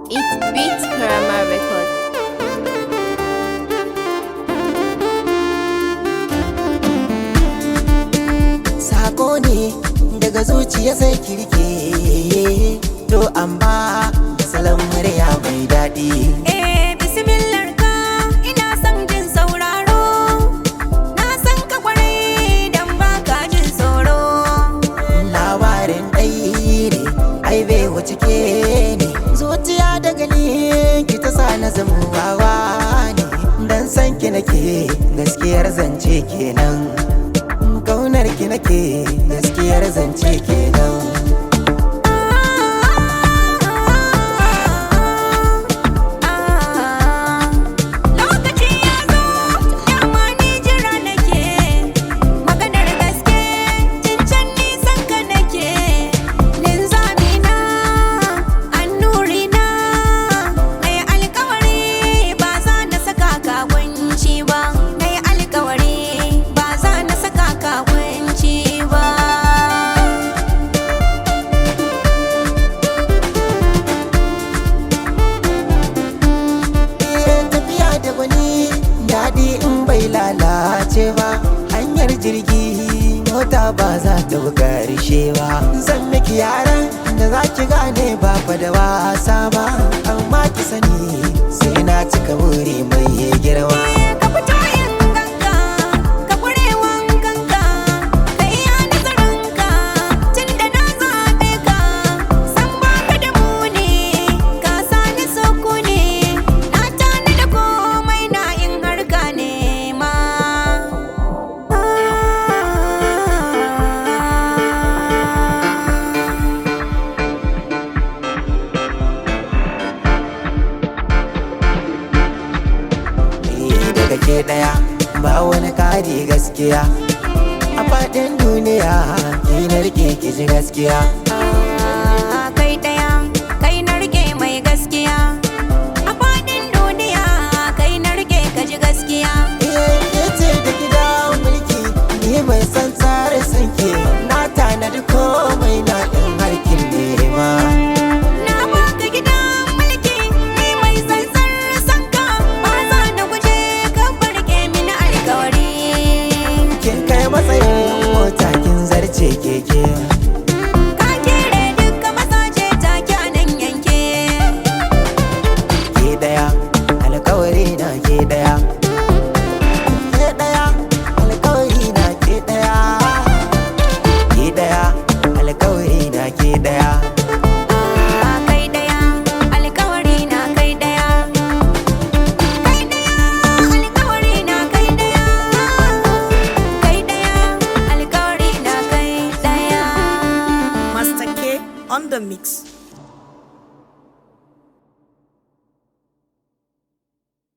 It beats Karama Records. Sako ne daga zuciya sai kirke, to amma salon murya mai daɗi. Bismillah ka ina son jin sauraro, na san ka kwarai dan baka jin tsoro. Labarin ɗai ne, ai bai wuce ke ne, zuciya daga ni ki ta sa na zama wawa ne. Dan san ki nake gaskiyar zance kenan, kaunar ki nake gaskiyar zance kenan. Daɗi in bai lalace ba, hanyar jirgi mota ba za ta karshe ba. Zan miki yaran da za ki gane ba fa da wasa ba, amma ki sani sai na cika wuri mai girma. Ka fito yin ganka, ka kure wankanka, ka iya nazarinka, tun da na zaɓe ka. San baka da muni, ka sani sukuni, na tani da komai na in har ka nema. Daga ke ɗaya ba wani kari gaskiya, a faɗin duniya ki na rike ki ji gaskiya. Kai ɗaya, kai na rike mai gaskiya, a faɗin duniya kai na rike ka ji gaskiya. Ke ce da gida mulki, ni mai san tsare sanke, na tanadi komai na ɗin harkin nema. Na baka gidan mulki, ni mai tsantsar sanka, ba za na guje ka barke mini alkawari. Kin kai matsayin mota kin zarce keke, Ka kere duka mazaje take a nan yanke. ke ɗaya alkawari na ke ɗaya. Ke ɗaya alkawari na ke ɗaya. Ke ɗaya alkawari na ke ɗaya. Kai ɗaya, alkawari na kai ɗaya. Kai ɗaya, alkawari na kai ɗaya. Kai ɗaya, alkawari na kai ɗaya. Master K on the mix.